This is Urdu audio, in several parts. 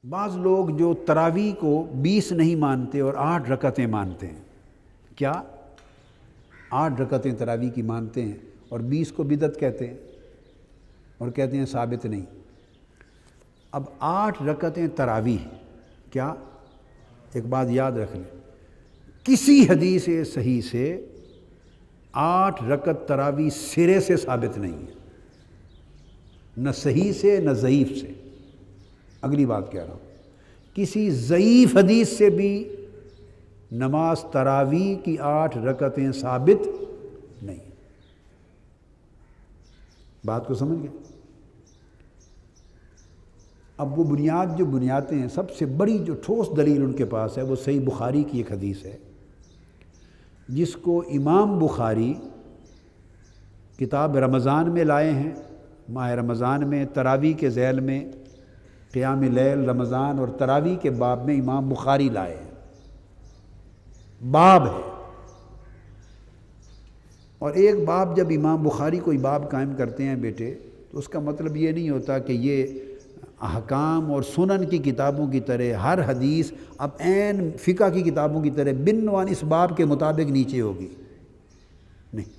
بعض لوگ جو تراویح کو 20 نہیں مانتے اور 8 رکعتیں مانتے ہیں، کیا 8 رکعتیں تراویح کی مانتے ہیں اور 20 کو بدعت کہتے ہیں اور کہتے ہیں ثابت نہیں۔ اب 8 رکعتیں تراویح، کیا ایک بات یاد رکھ لیں، کسی حدیث صحیح سے 8 رکعت تراویح سرے سے ثابت نہیں ہے، نہ صحیح سے نہ ضعیف سے۔ اگلی بات کہہ رہا ہوں، کسی ضعیف حدیث سے بھی نماز تراویح کی 8 رکعتیں ثابت نہیں۔ بات کو سمجھ گئے؟ اب وہ بنیاد جو بنیادیں ہیں، سب سے بڑی جو ٹھوس دلیل ان کے پاس ہے وہ صحیح بخاری کی ایک حدیث ہے، جس کو امام بخاری کتاب رمضان میں لائے ہیں۔ ماہ رمضان میں تراویح کے ذیل میں قیام لیل، رمضان اور تراویح کے باب میں امام بخاری لائے ہیں، باب ہے۔ اور ایک باب جب امام بخاری کوئی باب قائم کرتے ہیں بیٹے، تو اس کا مطلب یہ نہیں ہوتا کہ یہ احکام اور سنن کی کتابوں کی طرح ہر حدیث اب عین فقہ کی کتابوں کی طرح بنوان اس باب کے مطابق نیچے ہوگی، نہیں۔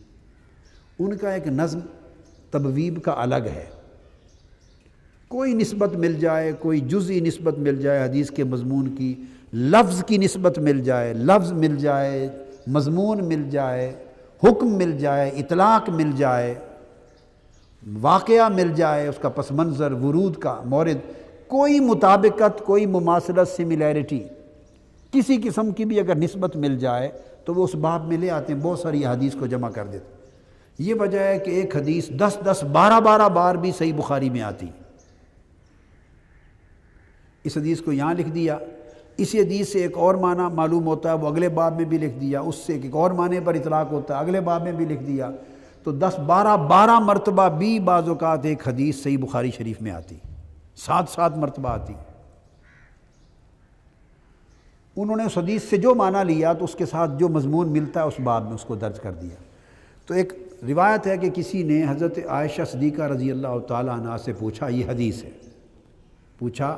ان کا ایک نظم تبویب کا الگ ہے، کوئی نسبت مل جائے، کوئی جزئی نسبت مل جائے حدیث کے مضمون کی، لفظ کی نسبت مل جائے، لفظ مل جائے، مضمون مل جائے، حکم مل جائے، اطلاق مل جائے، واقعہ مل جائے، اس کا پس منظر، ورود کا مورد، کوئی مطابقت، کوئی مماثلت، سملیرٹی کسی قسم کی بھی اگر نسبت مل جائے تو وہ اس باب میں لے آتے ہیں، بہت ساری حدیث کو جمع کر دیتے ہیں۔ یہ وجہ ہے کہ ایک حدیث 10 12 بار بھی صحیح بخاری میں آتی ہے۔ اس حدیث کو یہاں لکھ دیا، اسی حدیث سے ایک اور معنی معلوم ہوتا ہے، وہ اگلے باب میں بھی لکھ دیا، اس سے ایک اور معنی پر اطلاق ہوتا ہے، اگلے باب میں بھی لکھ دیا، تو 12 مرتبہ بھی بعض اوقات ایک حدیث صحیح بخاری شریف میں آتی، 7 مرتبہ آتی۔ انہوں نے اس حدیث سے جو معنی لیا تو اس کے ساتھ جو مضمون ملتا ہے اس باب میں اس کو درج کر دیا۔ تو ایک روایت ہے کہ کسی نے حضرت عائشہ صدیقہ رضی اللہ تعالیٰ عنہا سے پوچھا، یہ حدیث ہے، پوچھا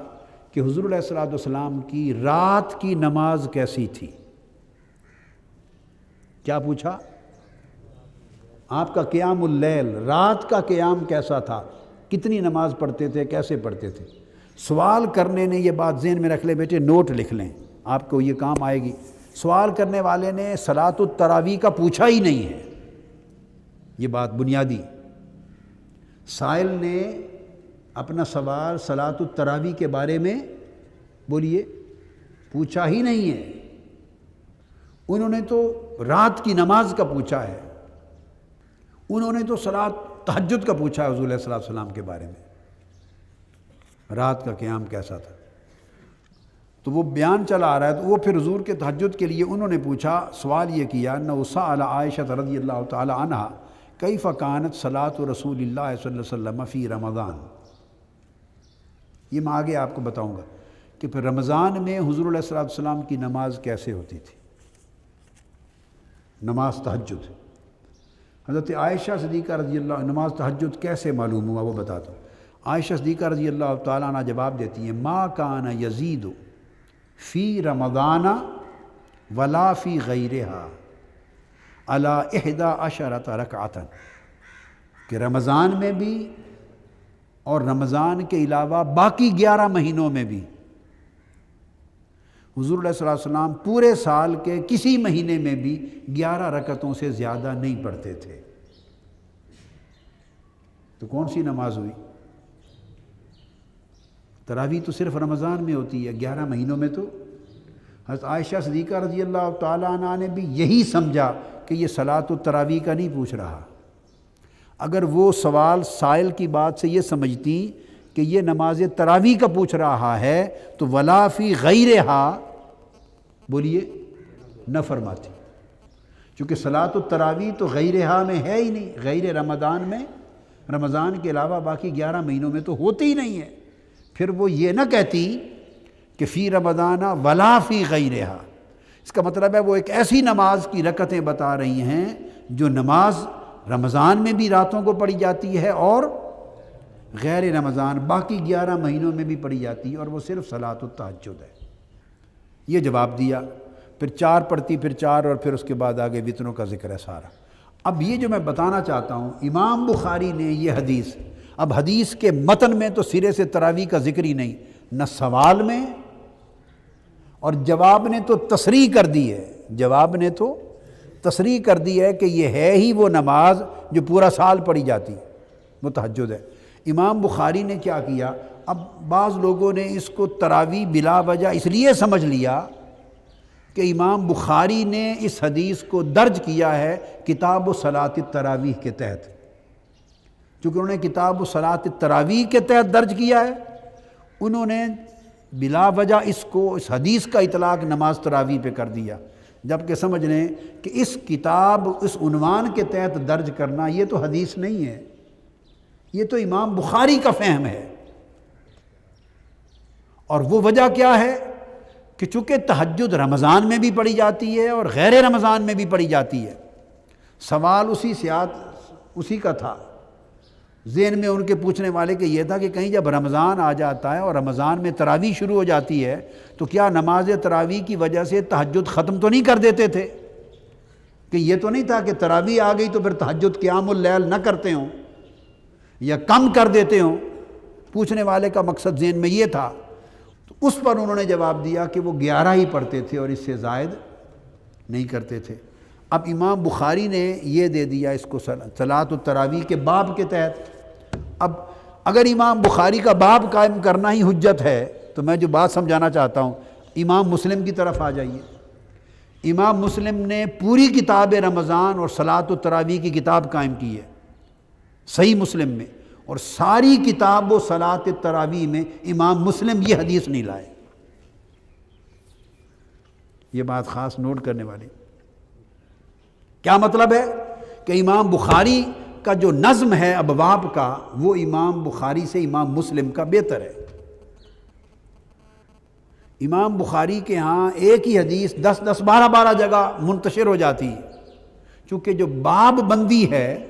کہ حضور علیہ الصلوۃ والسلام کی رات کی نماز کیسی تھی؟ کیا پوچھا؟ آپ کا قیام اللیل، رات کا قیام کیسا تھا، کتنی نماز پڑھتے تھے، کیسے پڑھتے تھے؟ سوال کرنے نے، یہ بات ذہن میں رکھ لیں بیٹے، نوٹ لکھ لیں، آپ کو یہ کام آئے گی۔ سوال کرنے والے نے صلاۃ التراویح کا پوچھا ہی نہیں ہے، یہ بات بنیادی۔ سائل نے اپنا سوال صلاۃ التراویح کے بارے میں بولیے پوچھا ہی نہیں ہے، انہوں نے تو رات کی نماز کا پوچھا ہے، انہوں نے تو صلاۃ تہجد کا پوچھا ہے حضور علیہ الصلوۃ والسلام کے بارے میں، رات کا قیام کیسا تھا۔ تو وہ بیان چلا آ رہا ہے، تو وہ پھر حضور کے تہجد کے لیے انہوں نے پوچھا، سوال یہ کیا، انہ سأل عائشہ رضی اللہ تعالی عنہا کیف کانت صلاۃ رسول اللہ صلی اللہ علیہ وسلم فی رمضان۔ یہ میں آگے آپ کو بتاؤں گا کہ پھر رمضان میں حضور علیہ الصلوۃ والسلام کی نماز کیسے ہوتی تھی، نماز تہجد۔ حضرت عائشہ صدیقہ رضی اللہ عنہ، نماز تہجد کیسے معلوم ہوا وہ بتاتا ہوں۔ عائشہ صدیقہ رضی اللہ تعالیٰ عنہ جواب دیتی ہیں، ما کان یزید فی رمضان ولا فی غیرہا علی 11 رکعۃ، کہ رمضان میں بھی اور رمضان کے علاوہ باقی 11 مہینوں میں بھی حضور علیہ الصلوۃ والسلام پورے سال کے کسی مہینے میں بھی 11 رکعتوں سے زیادہ نہیں پڑھتے تھے۔ تو کون سی نماز ہوئی؟ تراویح تو صرف رمضان میں ہوتی ہے، 11 مہینوں میں تو۔ حضرت عائشہ صدیقہ رضی اللہ تعالیٰ عنہ نے بھی یہی سمجھا کہ یہ صلاۃ التراویح کا نہیں پوچھ رہا۔ اگر وہ سوال سائل کی بات سے یہ سمجھتی کہ یہ نماز تراویح کا پوچھ رہا ہے تو ولا فی غیرہا بولیے نہ فرماتی، چونکہ صلاۃ التراویح تو غیرہا میں ہے ہی نہیں، غیر رمضان میں، رمضان کے علاوہ باقی 11 مہینوں میں تو ہوتی ہی نہیں ہے۔ پھر وہ یہ نہ کہتی کہ فی رمضان ولا فی غیرہا، اس کا مطلب ہے وہ ایک ایسی نماز کی رکعتیں بتا رہی ہیں جو نماز رمضان میں بھی راتوں کو پڑھی جاتی ہے اور غیر رمضان باقی 11 مہینوں میں بھی پڑھی جاتی ہے اور وہ صرف صلاۃ التہجد ہے۔ یہ جواب دیا، پھر 4 پڑھتی، پھر 4 اور پھر اس کے بعد آگے وطروں کا ذکر ہے سارا۔ اب یہ جو میں بتانا چاہتا ہوں، امام بخاری نے یہ حدیث، اب حدیث کے متن میں تو سرے سے تراویح کا ذکر ہی نہیں، نہ سوال میں، اور جواب نے تو تصریح کر دی ہے، جواب نے تو تصریح کر دی ہے کہ یہ ہے ہی وہ نماز جو پورا سال پڑھی جاتی، وہ تہجد ہے۔ امام بخاری نے کیا کیا، اب بعض لوگوں نے اس کو تراویح بلا وجہ اس لیے سمجھ لیا کہ امام بخاری نے اس حدیث کو درج کیا ہے کتاب صلاۃ التراویح کے تحت، چونکہ انہوں نے کتاب صلاۃ التراویح کے تحت درج کیا ہے، انہوں نے بلا وجہ اس حدیث کا اطلاق نماز تراویح پہ کر دیا، جبکہ سمجھ لیں کہ اس کتاب اس عنوان کے تحت درج کرنا یہ تو حدیث نہیں ہے، یہ تو امام بخاری کا فہم ہے۔ اور وہ وجہ کیا ہے کہ چونکہ تہجد رمضان میں بھی پڑھی جاتی ہے اور غیر رمضان میں بھی پڑھی جاتی ہے، سوال اسی کا تھا ذہن میں ان کے پوچھنے والے کہ یہ تھا کہ کہیں جب رمضان آ جاتا ہے اور رمضان میں تراویح شروع ہو جاتی ہے تو کیا نماز تراویح کی وجہ سے تہجد ختم تو نہیں کر دیتے تھے؟ کہ یہ تو نہیں تھا کہ تراویح آ گئی تو پھر تہجد قیام اللیل نہ کرتے ہوں یا کم کر دیتے ہوں؟ پوچھنے والے کا مقصد ذہن میں یہ تھا، تو اس پر انہوں نے جواب دیا کہ وہ 11 ہی پڑھتے تھے اور اس سے زائد نہیں کرتے تھے۔ اب امام بخاری نے یہ دے دیا اس کو صلاۃ التراویح کے باب کے تحت۔ اب اگر امام بخاری کا باب قائم کرنا ہی حجت ہے تو میں جو بات سمجھانا چاہتا ہوں، امام مسلم کی طرف آ جائیے۔ امام مسلم نے پوری کتاب رمضان اور صلاۃ التراویح کی کتاب قائم کی ہے صحیح مسلم میں، اور ساری کتاب و صلاۃ التراویح میں امام مسلم یہ حدیث نہیں لائے۔ یہ بات خاص نوٹ کرنے والی۔ کیا مطلب ہے کہ امام بخاری کا جو نظم ہے ابواب کا، وہ امام بخاری سے امام مسلم کا بہتر ہے۔ امام بخاری کے ہاں ایک ہی حدیث 10 12 جگہ منتشر ہو جاتی ہے، چونکہ جو باب بندی ہے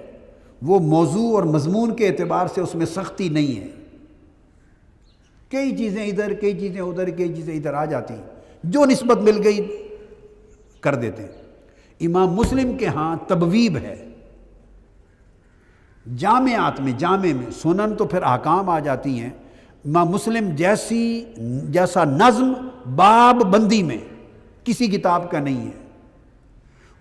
وہ موضوع اور مضمون کے اعتبار سے اس میں سختی نہیں ہے، کئی چیزیں ادھر، کئی چیزیں ادھر، کئی چیزیں ادھر آ جاتی ہیں، جو نسبت مل گئی کر دیتے ہیں۔ امام مسلم کے ہاں تبویب ہے، جامعات میں، جامع میں، سنن تو پھر احکام آ جاتی ہیں۔ امام مسلم جیسا نظم باب بندی میں کسی کتاب کا نہیں ہے،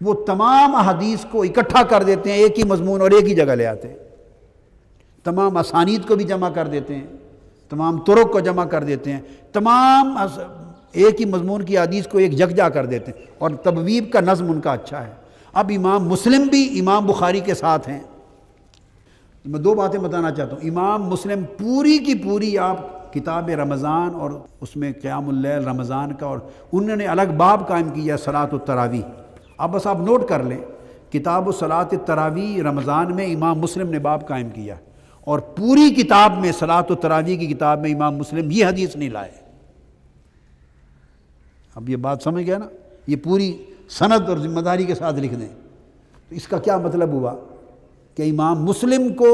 وہ تمام احادیث کو اکٹھا کر دیتے ہیں، ایک ہی مضمون اور ایک ہی جگہ لے آتے ہیں، تمام اسانید کو بھی جمع کر دیتے ہیں، تمام طرق کو جمع کر دیتے ہیں، تمام ایک ہی مضمون کی حدیث کو ایک یکجا کر دیتے ہیں، اور تبویب کا نظم ان کا اچھا ہے۔ اب امام مسلم بھی امام بخاری کے ساتھ ہیں۔ میں 2 باتیں بتانا چاہتا ہوں۔ امام مسلم پوری کی پوری آپ کتاب رمضان اور اس میں قیام اللیل رمضان کا، اور انہوں نے الگ باب قائم کیا صلاۃ التراویح۔ اب بس آپ نوٹ کر لیں، کتاب صلاۃ التراویح رمضان میں امام مسلم نے باب قائم کیا، اور پوری کتاب میں صلاۃ التراویح کی کتاب میں امام مسلم یہ حدیث نہیں لائے۔ اب یہ بات سمجھ گیا نا؟ یہ پوری سند اور ذمہ داری کے ساتھ لکھ دیں۔ تو اس کا کیا مطلب ہوا کہ امام مسلم کو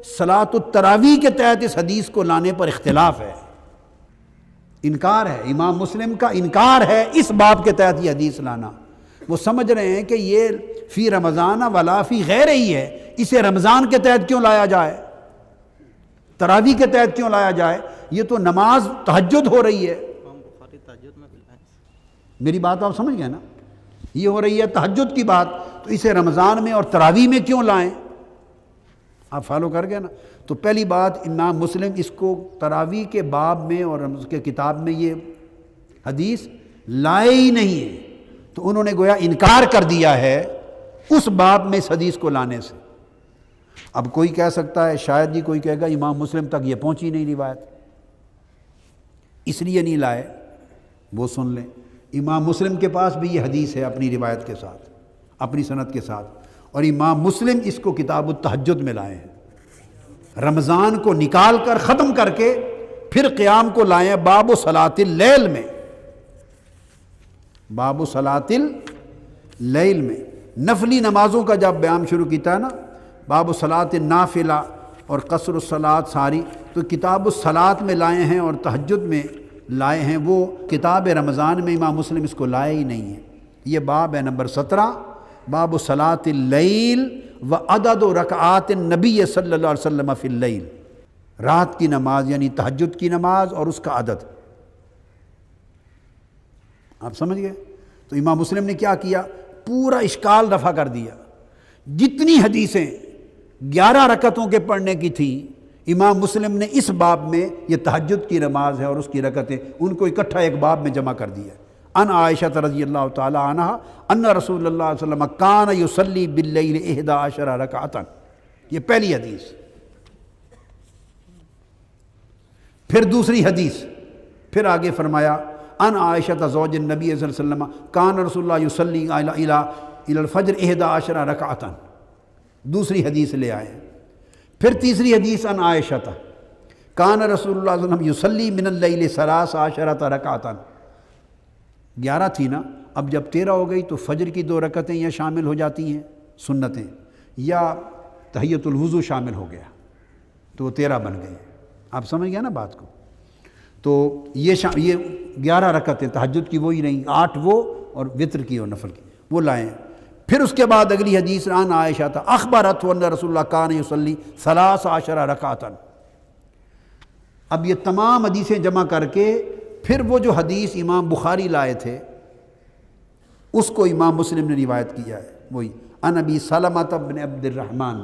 صلاۃ التراویح کے تحت اس حدیث کو لانے پر اختلاف ہے، انکار ہے، امام مسلم کا انکار ہے اس باب کے تحت یہ حدیث لانا۔ وہ سمجھ رہے ہیں کہ یہ فی رمضان ولا فی غیر ہی ہے، اسے رمضان کے تحت کیوں لایا جائے، تراویح کے تحت کیوں لایا جائے، یہ تو نماز تہجد ہو رہی ہے۔ میری بات آپ سمجھ گئے نا؟ یہ ہو رہی ہے تہجد کی بات، تو اسے رمضان میں اور تراویح میں کیوں لائیں؟ آپ فالو کر گئے نا؟ تو پہلی بات، امام مسلم اس کو تراویح کے باب میں اور اس کے کتاب میں یہ حدیث لائے ہی نہیں ہے، تو انہوں نے گویا انکار کر دیا ہے اس باب میں اس حدیث کو لانے سے۔ اب کوئی کہہ سکتا ہے، شاید ہی کوئی کہے گا امام مسلم تک یہ پہنچی نہیں روایت، اس لیے نہیں لائے۔ وہ سن لیں، امام مسلم کے پاس بھی یہ حدیث ہے اپنی روایت کے ساتھ، اپنی سند کے ساتھ، اور امام مسلم اس کو کتاب التہجد میں لائے ہیں، رمضان کو نکال کر ختم کر کے پھر قیام کو لائے ہیں باب صلاۃ اللیل میں، باب صلاۃ اللیل میں۔ نفلی نمازوں کا جب بیان شروع کیتا ہے نا، باب صلاۃ النافلہ اور قصر الصلاۃ ساری، تو کتاب الصلاۃ میں لائے ہیں اور تہجد میں لائے ہیں، وہ کتاب رمضان میں امام مسلم اس کو لائے ہی نہیں ہے۔ یہ باب ہے نمبر 17، باب صلاۃ اللیل و عدد رکعات النبی صلی اللہ علیہ وسلم فی اللیل، رات کی نماز یعنی تہجد کی نماز اور اس کا عدد۔ آپ سمجھ گئے؟ تو امام مسلم نے کیا کیا، پورا اشکال رفع کر دیا۔ جتنی حدیثیں 11 رکعتوں کے پڑھنے کی تھیں، امام مسلم نے اس باب میں، یہ تہجد کی نماز ہے اور اس کی رکعتیں، ان کو اکٹھا ایک باب میں جمع کر دیا۔ ان عائشہ رضی اللہ تعالی عنہ ان رسول اللہ صلی اللہ علیہ وسلم کان یصلی باللیل 11 رکعۃ، یہ پہلی حدیث۔ پھر دوسری حدیث، پھر آگے فرمایا ان عائشہ زوج النبی صلی اللہ علیہ وسلم کان رسول اللہ یصلی الی الفجر 11 رکعۃ، دوسری حدیث لے آئے۔ پھر تیسری حدیث ان عائشہ کان رسول اللہ صلی اللہ علیہ وسلم یصلی من اللیل 13 رکعۃ، 11 تھی نا، اب جب 13 ہو گئی تو فجر کی 2 رکعتیں یا شامل ہو جاتی ہیں سنتیں، یا تحیۃ الوضو شامل ہو گیا تو وہ 13 بن گئے۔ آپ سمجھ گئے نا بات کو؟ تو یہ 11 رکعتیں تہجد کی وہی رہیں، 8 وہ اور وطر کی اور نفل کی وہ لائیں۔ پھر اس کے بعد اگلی حدیث عن عائشہ اخبرت ان رسول اللہ کان یصلی 13 رکعۃ۔ اب یہ تمام حدیثیں جمع کر کے پھر وہ جو حدیث امام بخاری لائے تھے اس کو امام مسلم نے روایت کیا ہے، وہی ان ابی سلمہ بن عبد الرحمن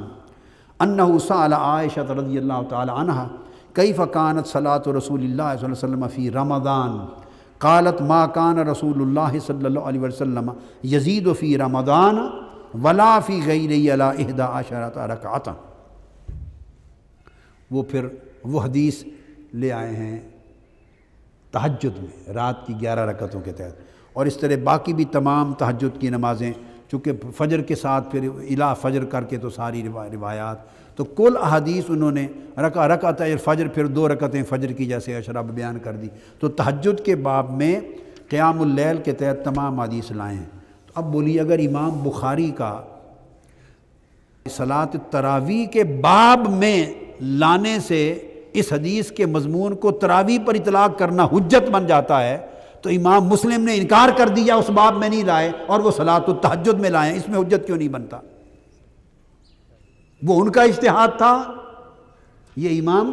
انہ سأل عائشہ رضی اللہ تعالی عنہا کیف کانت صلاۃ رسول اللہ صلی اللہ علیہ وسلم فی رمضان قالت ما کان رسول اللہ صلی اللہ علیہ وسلم یزید فی رمضان ولا فی غیرہ علی 11 رکعۃ۔ وہ پھر وہ حدیث لے آئے ہیں تہجد میں، رات کی 11 رکعتوں کے تحت، اور اس طرح باقی بھی تمام تہجد کی نمازیں، چونکہ فجر کے ساتھ پھر الا فجر کر کے تو ساری روایات، تو کل احادیث انہوں نے رکعت فجر پھر 2 رکعتیں فجر کی جیسے اشرب بیان کر دی۔ تو تہجد کے باب میں قیام اللیل کے تحت تمام حدیث لائے ہیں۔ تو اب بولیے اگر امام بخاری کا صلاۃ التراویح کے باب میں لانے سے اس حدیث کے مضمون کو تراویح پر اطلاق کرنا حجت بن جاتا ہے، تو امام مسلم نے انکار کر دیا، اس باب میں نہیں لائے اور وہ صلاۃ التہجد میں لائے، اس میں حجت کیوں نہیں بنتا؟ وہ ان کا اجتہاد تھا، یہ امام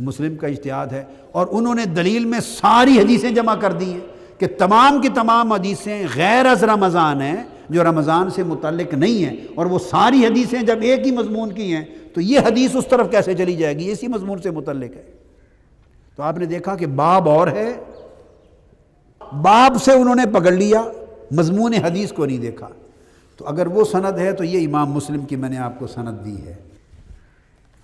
مسلم کا اجتہاد ہے، اور انہوں نے دلیل میں ساری حدیثیں جمع کر دی ہیں کہ تمام کی تمام حدیثیں غیر از رمضان ہیں، جو رمضان سے متعلق نہیں ہیں، اور وہ ساری حدیثیں جب ایک ہی مضمون کی ہیں تو یہ حدیث اس طرف کیسے چلی جائے گی، اسی مضمون سے متعلق ہے۔ تو آپ نے دیکھا کہ باب اور ہے، باب سے انہوں نے پکڑ لیا، مضمون حدیث کو نہیں دیکھا۔ تو اگر وہ سند ہے تو یہ امام مسلم کی میں نے آپ کو سند دی ہے،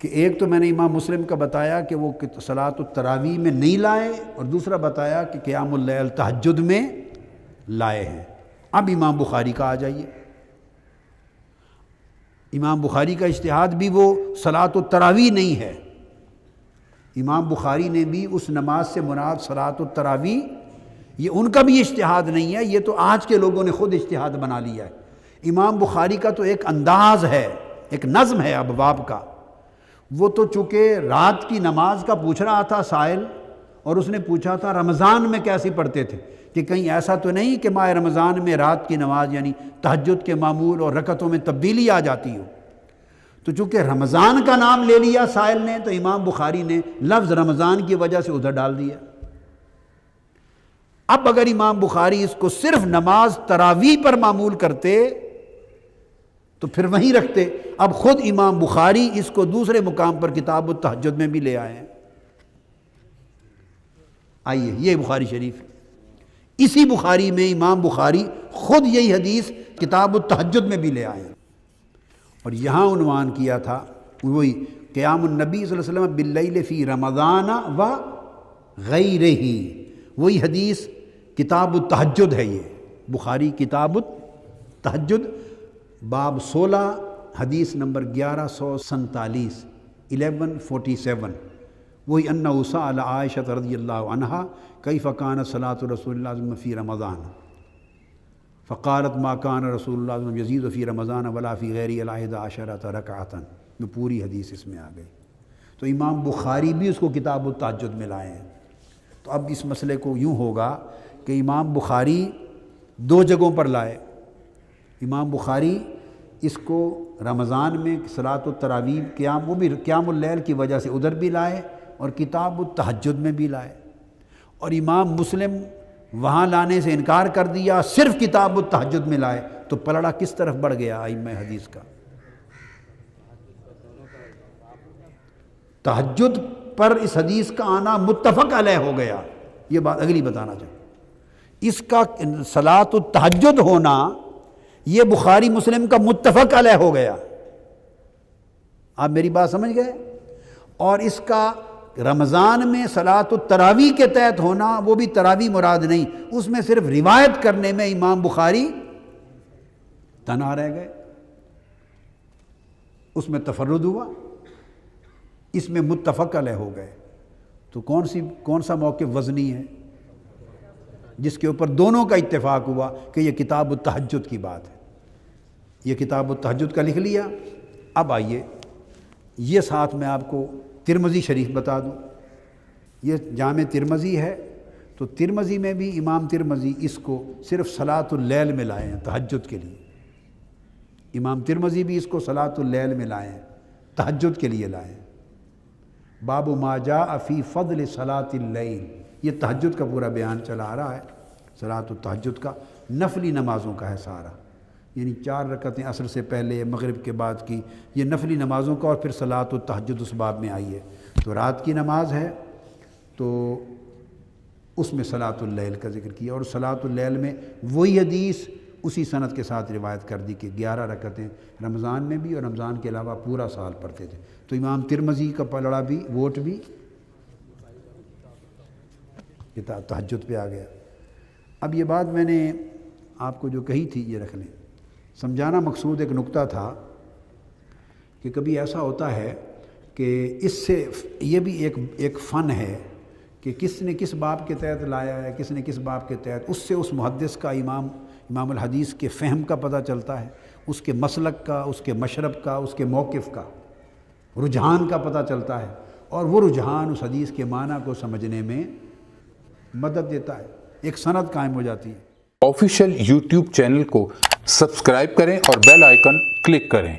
کہ ایک تو میں نے امام مسلم کا بتایا کہ وہ صلاۃ التراویح میں نہیں لائے، اور دوسرا بتایا کہ قیام اللیل تہجد میں لائے ہیں۔ اب امام بخاری کا آ جائیے، امام بخاری کا اجتہاد بھی وہ صلاۃ التراویح نہیں ہے، امام بخاری نے بھی اس نماز سے مراد صلاۃ التراویح، یہ ان کا بھی اجتہاد نہیں ہے، یہ تو آج کے لوگوں نے خود اجتہاد بنا لیا ہے۔ امام بخاری کا تو ایک انداز ہے، ایک نظم ہے ابواب کا، وہ تو چونکہ رات کی نماز کا پوچھ رہا تھا سائل، اور اس نے پوچھا تھا رمضان میں کیسی پڑھتے تھے، کہ کہیں ایسا تو نہیں کہ ماہ رمضان میں رات کی نماز یعنی تہجد کے معمول اور رکعتوں میں تبدیلی آ جاتی ہو۔ تو چونکہ رمضان کا نام لے لیا سائل نے، تو امام بخاری نے لفظ رمضان کی وجہ سے ادھر ڈال دیا۔ اب اگر امام بخاری اس کو صرف نماز تراویح پر معمول کرتے تو پھر وہیں رکھتے، اب خود امام بخاری اس کو دوسرے مقام پر کتاب التہجد میں بھی لے آئے ہیں۔ آئیے یہ بخاری شریف، اسی بخاری میں امام بخاری خود یہی حدیث کتاب التہجد میں بھی لے آئے ہیں، اور یہاں عنوان کیا تھا وہی قیام النبی صلی اللہ علیہ وسلم باللیل فی رمضان و غیرہ، وہی حدیث کتاب التہجد ہے۔ یہ بخاری کتاب التہجد باب 16 حدیث نمبر 1147 1147، وہی انہ سأل عائشہ رضی اللہ عنہا کیف کانت صلاۃ رسول اللہ صلی اللہ علیہ وسلم فی رمضان فقالت ما کان رسول اللہ صلی اللہ علیہ وسلم یزید فی رمضان ولا فی غیرہ علی 11 رکعۃ۔ میں پوری حدیث اس میں آ گئی۔ تو امام بخاری بھی اس کو کتاب التہجد میں لائے ہیں۔ تو اب اس مسئلے کو یوں ہوگا کہ امام بخاری دو جگہوں پر لائے۔ امام بخاری اس کو رمضان میں صلاۃ التراویح قیام، وہ بھی قیام اللیل کی وجہ سے ادھر بھی لائے اور کتاب التہجد میں بھی لائے، اور امام مسلم وہاں لانے سے انکار کر دیا، صرف کتاب التہجد میں لائے، تو پلڑا کس طرف بڑھ گیا ائمہ حدیث کا؟ تہجد پر اس حدیث کا آنا متفق علیہ ہو گیا۔ یہ بات اگلی بتانا چاہوں، اس کا صلاۃ التہجد ہونا یہ بخاری مسلم کا متفق علیہ ہو گیا۔ آپ میری بات سمجھ گئے؟ اور اس کا رمضان میں صلاۃ التراویح کے تحت ہونا، وہ بھی تراویح مراد نہیں، اس میں صرف روایت کرنے میں امام بخاری تنہا رہ گئے، اس میں تفرد ہوا، اس میں متفق علیہ ہو گئے۔ تو کون سا موقف وزنی ہے جس کے اوپر دونوں کا اتفاق ہوا کہ یہ کتاب التہجد کی بات ہے؟ یہ کتاب التہجد کا لکھ لیا۔ اب آئیے یہ ساتھ میں آپ کو ترمذی شریف بتا دوں۔ یہ جامع ترمذی ہے، تو ترمذی میں بھی امام ترمذی اس کو صرف صلاۃ اللیل میں لائے ہیں، تہجد کے لیے۔ امام ترمذی بھی اس کو صلاۃ اللیل میں لائے ہیں، تہجد کے لیے لائے ہیں۔ باب ما جاء فی فضل صلاۃ اللیل، یہ تہجد کا پورا بیان چلا آ رہا ہے، صلاۃ التہجد کا، نفلی نمازوں کا ہے سارا، یعنی 4 رکعتیں عصر سے پہلے، مغرب کے بعد کی، یہ نفلی نمازوں کا، اور پھر صلاۃ التہجد اس باب میں آئی ہے۔ تو رات کی نماز ہے تو اس میں صلاۃ اللیل کا ذکر کیا، اور صلاۃ اللیل میں وہی حدیث اسی سند کے ساتھ روایت کر دی کہ 11 رکعتیں رمضان میں بھی اور رمضان کے علاوہ پورا سال پڑھتے تھے۔ تو امام ترمذی کا پلڑا بھی، ووٹ بھی تہجد پہ آ گیا۔ اب یہ بات میں نے آپ کو جو کہی تھی یہ رکھ لیں، سمجھانا مقصود ایک نقطہ تھا کہ کبھی ایسا ہوتا ہے کہ اس سے یہ بھی ایک فن ہے کہ کس نے کس باب کے تحت لایا ہے، کس نے کس باب کے تحت، اس سے اس محدث کا، امام الحدیث کے فہم کا پتہ چلتا ہے، اس کے مسلک کا، اس کے مشرب کا، اس کے موقف کا، رجحان کا پتہ چلتا ہے، اور وہ رجحان اس حدیث کے معنی کو سمجھنے میں مدد دیتا ہے، ایک سند قائم ہو جاتی ہے۔ آفیشیل یوٹیوب چینل کو سبسکرائب کریں اور بیل آئیکن کلک کریں۔